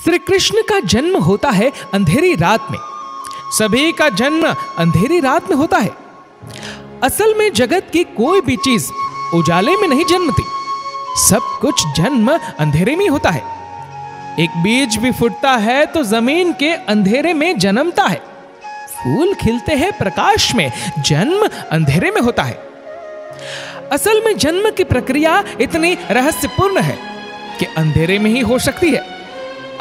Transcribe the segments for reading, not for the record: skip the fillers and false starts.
श्री कृष्ण का जन्म होता है अंधेरी रात में। सभी का जन्म अंधेरी रात में होता है। असल में जगत की कोई भी चीज उजाले में नहीं जन्मती, सब कुछ जन्म अंधेरे में होता है। एक बीज भी फूटता है तो जमीन के अंधेरे में जन्मता है। फूल खिलते हैं प्रकाश में, जन्म अंधेरे में होता है। असल में जन्म की प्रक्रिया इतनी रहस्यपूर्ण है कि अंधेरे में ही हो सकती है।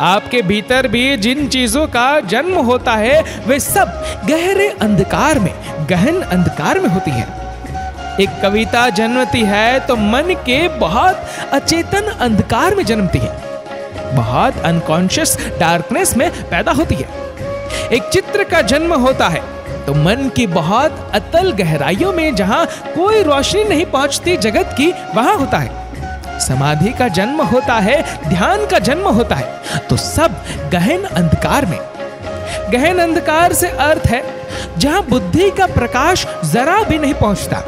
आपके भीतर भी जिन चीजों का जन्म होता है वे सब गहरे अंधकार में, गहन अंधकार में होती है। एक कविता जन्मती है तो मन के बहुत अचेतन अंधकार में जन्मती है, बहुत अनकॉन्शियस डार्कनेस में पैदा होती है। एक चित्र का जन्म होता है तो मन की बहुत अतल गहराइयों में, जहां कोई रोशनी नहीं पहुंचती जगत की, वहां होता है। समाधि का जन्म होता है, ध्यान का जन्म होता है, तो सब गहन अंधकार में। गहन अंधकार से अर्थ है जहां बुद्धि का प्रकाश जरा भी नहीं पहुंचता,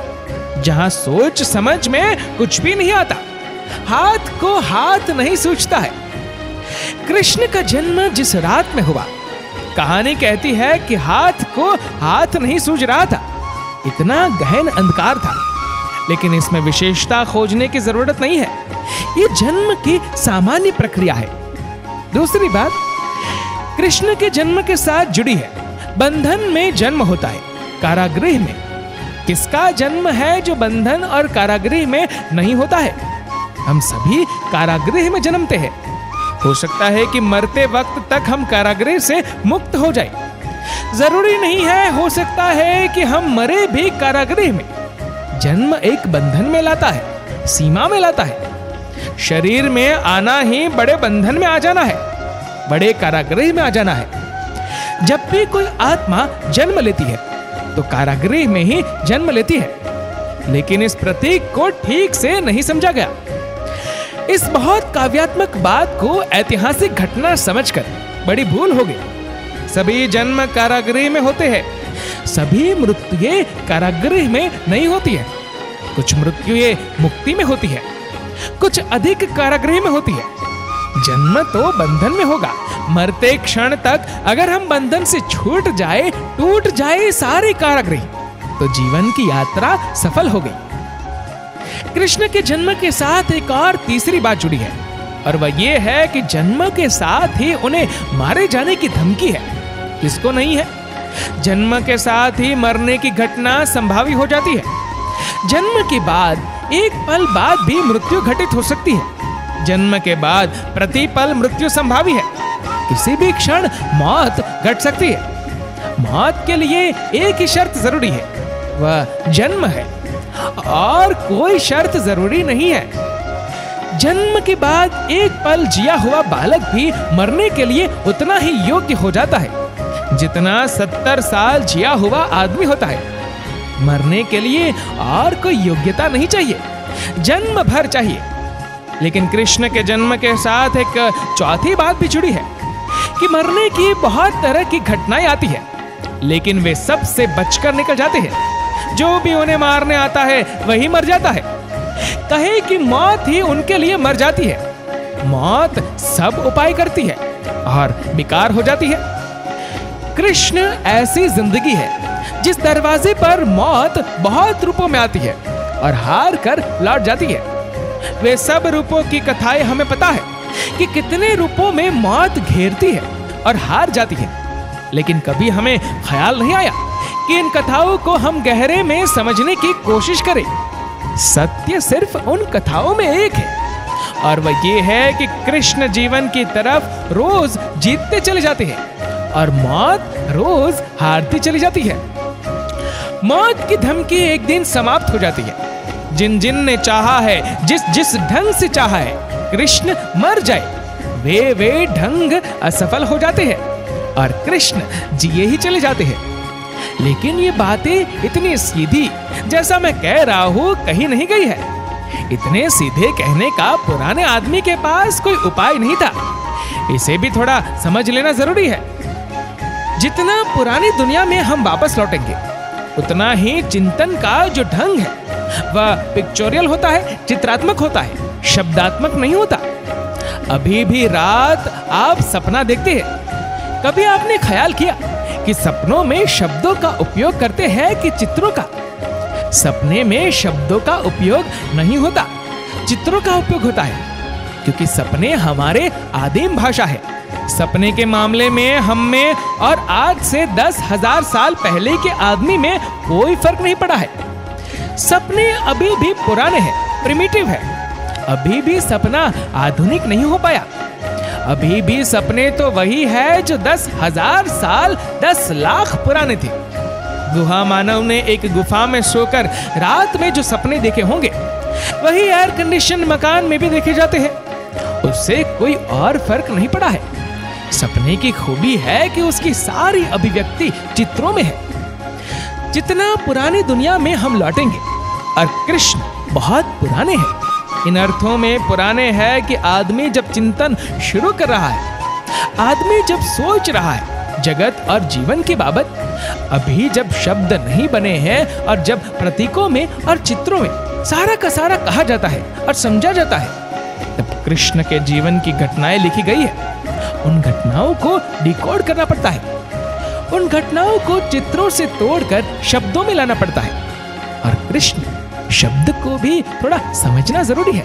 जहां सोच समझ में कुछ भी नहीं आता, हाथ को हाथ नहीं सूझता है। कृष्ण का जन्म जिस रात में हुआ, कहानी कहती है कि हाथ को हाथ नहीं सूझ रहा था, इतना गहन अंधकार था। लेकिन इसमें विशेषता खोजने की जरूरत नहीं है, ये जन्म की सामान्य प्रक्रिया है। दूसरी बात कृष्ण के जन्म के साथ जुड़ी है। बंधन में जन्म होता है, कारागृह में। किसका जन्म है जो बंधन और कारागृह में नहीं होता है? हम सभी कारागृह में जन्मते हैं। हो सकता है कि मरते वक्त तक हम कारागृह से मुक्त हो जाए, जरूरी नहीं है, हो सकता है कि हम मरे भी कारागृह में। जन्म एक बंधन में लाता है, सीमा में लाता है। शरीर में आना ही बड़े बंधन में आ जाना है, बड़े कारागृह में आ जाना है। जब भी कोई आत्मा जन्म लेती है तो कारागृह में ही जन्म लेती है। लेकिन इस प्रतीक को ठीक से नहीं समझा गया। इस बहुत काव्यात्मक बात को ऐतिहासिक घटना समझकर बड़ी भूल हो गई। सभी जन्म कारागृह में होते हैं, सभी मृत्युएं कारागृह में नहीं होती है। कुछ मृत्युएं मुक्ति में होती है, कुछ अधिक कारागृह में होती है। जन्म तो बंधन में होगा। मरते क्षण तक अगर हम बंधन से छूट जाए, टूट जाए सारे कारागृह, तो जीवन की यात्रा सफल हो गई। कृष्ण के जन्म के साथ एक और तीसरी बात जुड़ी है, और वह यह है कि जन्म के साथ ही उन्हें मारे जाने की धमकी है। किसको नहीं है? जन्म के साथ ही मरने की घटना संभावी हो जाती है। जन्म के बाद एक पल बाद भी मृत्यु घटित हो सकती है। जन्म के बाद प्रतिपल मृत्यु संभावी है। किसी भी क्षण मौत घट सकती है। मौत के लिए एक ही शर्त जरूरी है, वह जन्म है, और कोई शर्त जरूरी नहीं है। जन्म के बाद एक पल जिया हुआ बालक भी मरने के लिए उतना ही योग्य हो जाता है जितना 70 साल जिया हुआ आदमी होता है। मरने के लिए और कोई योग्यता नहीं चाहिए, जन्म भर चाहिए। लेकिन कृष्ण के जन्म के साथ एक चौथी बात भी जुड़ी है कि मरने की बहुत तरह की घटनाएं आती है, लेकिन वे सब से बचकर निकल जाते हैं। जो भी उन्हें मारने आता है वही मर जाता है। कहे कि मौत ही उनके लिए मर जाती है। मौत सब उपाय करती है और बेकार हो जाती है। कृष्ण ऐसी जिंदगी है जिस दरवाजे पर मौत बहुत रूपों में आती है और हार कर लौट जाती है। वे सब रूपों की कथाएं हमें पता है कि कितने रूपों में मौत घेरती है और हार जाती है। लेकिन कभी हमें ख्याल नहीं आया कि इन कथाओं को हम गहरे में समझने की कोशिश करें। सत्य सिर्फ उन कथाओं में एक है, और वह ये है कि कृष्ण जीवन की तरफ रोज जीतते चले जाते हैं और मौत रोज हारती चली जाती है। मौत की धमकी एक दिन समाप्त हो जाती है। जिन जिन ने चाहा है, जिस जिस ढंग से चाहा है कृष्ण मर जाए, वे ढंग असफल हो जाते हैं और कृष्ण जिए ही चले जाते हैं। लेकिन ये बातें इतनी सीधी, जैसा मैं कह रहा हूं, कहीं नहीं गई है। इतने सीधे कहने का पुराने आदमी के पास कोई उपाय नहीं था। इसे भी थोड़ा समझ लेना जरूरी है। जितना पुरानी दुनिया में हम वापस लौटेंगे, उतना ही चिंतन का जो ढंग है वह पिक्चोरियल होता है, चित्रात्मक होता है, शब्दात्मक नहीं होता। अभी भी रात आप सपना देखते हैं। कभी आपने ख्याल किया कि सपनों में शब्दों का उपयोग करते हैं कि चित्रों का? सपने में शब्दों का उपयोग नहीं होता, चित्रों का उपयोग होता है, क्योंकि सपने हमारे आदिम भाषा है। सपने के मामले में हम में और आज से 10,000 साल पहले के आदमी में कोई फर्क नहीं पड़ा है। सपने अभी भी पुराने हैं, प्रिमिटिव है। अभी भी सपना आधुनिक नहीं हो पाया। अभी भी सपने तो वही है जो 10,000 साल 10 लाख पुराने थे। गुहा मानव ने एक गुफा में सोकर रात में जो सपने देखे होंगे वही एयर कंडीशन मकान में भी देखे जाते हैं। उससे कोई और फर्क नहीं पड़ा है। सपने की खूबी है कि उसकी सारी अभिव्यक्ति चित्रों में है। जितना पुरानी दुनिया में हम लौटेंगे, और कृष्ण बहुत पुराने हैं। इन अर्थों में पुराने हैं कि आदमी जब चिंतन शुरू कर रहा है, आदमी जब सोच रहा है जगत और जीवन के बाबत, अभी जब शब्द नहीं बने हैं और जब प्रतीकों में और चित्रों में सारा का सारा कहा जाता है और समझा जाता है, तब कृष्ण के जीवन की घटनाएं लिखी गई है। उन घटनाओं को डिकोड करना पड़ता है। उन घटनाओं को चित्रों से तोड़कर शब्दों में लाना पड़ता है। और कृष्ण शब्द को भी थोड़ा समझना जरूरी है।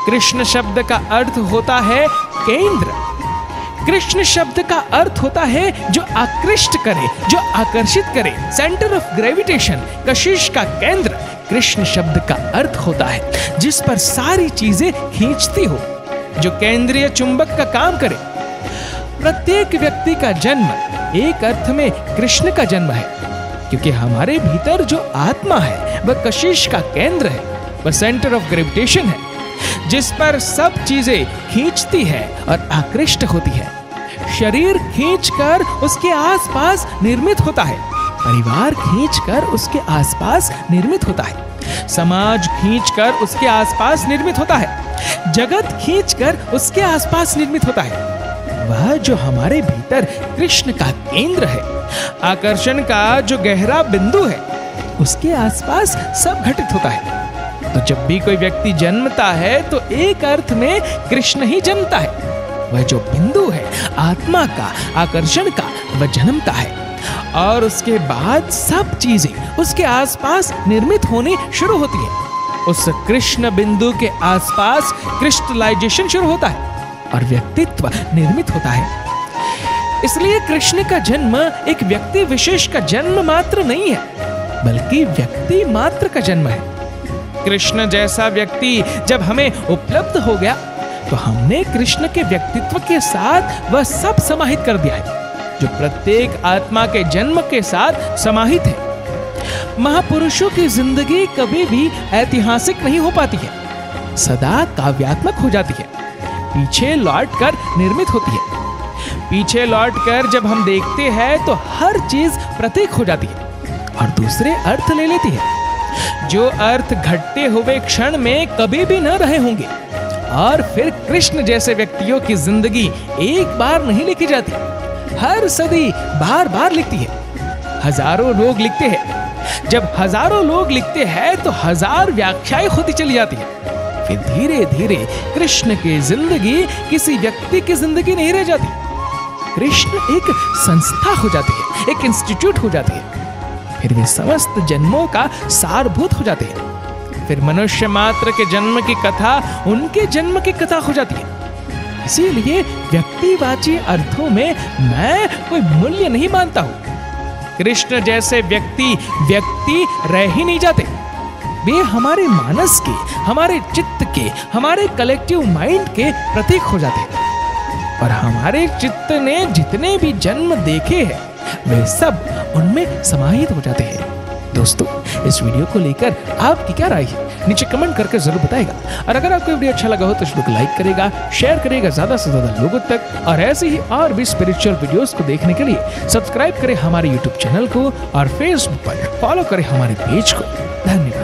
कृष्ण शब्द का अर्थ होता है केंद्र। कृष्ण शब्द का अर्थ होता है जो आकृष्ट करे, जो आकर्षित करे, सेंटर ऑफ ग्रेविटेशन, कशिश का केंद्र। कृष्ण शब्द का अर्थ होता है जिस पर सारी चीजें खींचती हो, जो केंद्रीय चुंबक का काम करे। प्रत्येक व्यक्ति का जन्म एक अर्थ में कृष्ण का जन्म है, क्योंकि हमारे भीतर जो आत्मा है वह कशिश का केंद्र है, वह सेंटर ऑफ ग्रेविटेशन है, जिस पर सब चीजें खींचती है और आकृष्ट होती है। शरीर खींचकर उसके आसपास निर्मित होता है, परिवार खींचकर उसके आसपास निर्मित होता है, समाज खींचकर उसके आसपास निर्मित होता है, जगत खींचकर उसके आसपास निर्मित होता है। वह जो हमारे भीतर कृष्ण का केंद्र है, आकर्षण का जो गहरा बिंदु है, उसके आसपास सब घटित होता है। तो जब भी कोई व्यक्ति जन्मता है तो एक अर्थ में कृष्ण ही जन्मता है। वह जो बिंदु है आत्मा का, आकर्षण का, वह जन्मता है और उसके बाद सब चीजें उसके आसपास निर्मित होने शुरू होती है। उस कृष्ण बिंदु के आसपास क्रिस्टलाइजेशन शुरू होता है और व्यक्तित्व निर्मित होता है। इसलिए कृष्ण का जन्म एक व्यक्ति विशेष का जन्म मात्र नहीं है, बल्कि व्यक्ति मात्र का जन्म है। कृष्ण जैसा व्यक्ति जब हमें उपलब्ध हो गया तो हमने कृष्ण के व्यक्तित्व के साथ वह सब समाहित कर दिया है जो प्रत्येक आत्मा के जन्म के साथ समाहित है। महापुरुषों की जिंदगी कभी भी ऐतिहासिक नहीं हो पाती है, सदा काव्यात्मक हो जाती है, पीछे लौटकर निर्मित होती है। पीछे लौटकर जब हम देखते हैं तो हर चीज प्रतीक हो जाती है और दूसरे अर्थ ले लेती है, जो अर्थ घटते हुए क्षण में कभी भी न रहे होंगे। और फिर कृष्ण जैसे व्यक्तियों की जिंदगी एक बार नहीं लिखी जाती, हर सदी बार बार लिखती है। हजारों लोग लिखते हैं। जब हजारों लोग लिखते हैं तो हजार व्याख्याएं होती चली जाती है। फिर धीरे धीरे कृष्ण की जिंदगी किसी व्यक्ति की जिंदगी नहीं रह जाती। कृष्ण एक संस्था हो जाती है, एक इंस्टीट्यूट हो जाती है। फिर वे समस्त जन्मों का सारभूत हो जाते हैं। फिर मनुष्य मात्र के जन्म की कथा उनके जन्म की कथा हो जाती है। इसीलिए व्यक्तिवाची अर्थों में मैं कोई मूल्य नहीं मानता हूं। कृष्ण जैसे व्यक्ति रह ही नहीं जाते। वे हमारे मानस के, हमारे चित्त के, हमारे कलेक्टिव माइंड के प्रतीक हो जाते हैं। और हमारे चित्त ने जितने भी जन्म देखे हैं वे सब उनमें समाहित हो जाते हैं। दोस्तों, इस वीडियो को लेकर आपकी क्या राय है नीचे कमेंट करके जरूर बताएगा। और अगर आपको वीडियो अच्छा लगा हो तो इस वीडियो को लाइक करेगा, शेयर करेगा ज्यादा से ज्यादा लोगों तक। और ऐसे ही और भी स्पिरिचुअल वीडियोस को देखने के लिए सब्सक्राइब करें हमारे यूट्यूब चैनल को और फेसबुक पर फॉलो करें हमारे पेज को। धन्यवाद।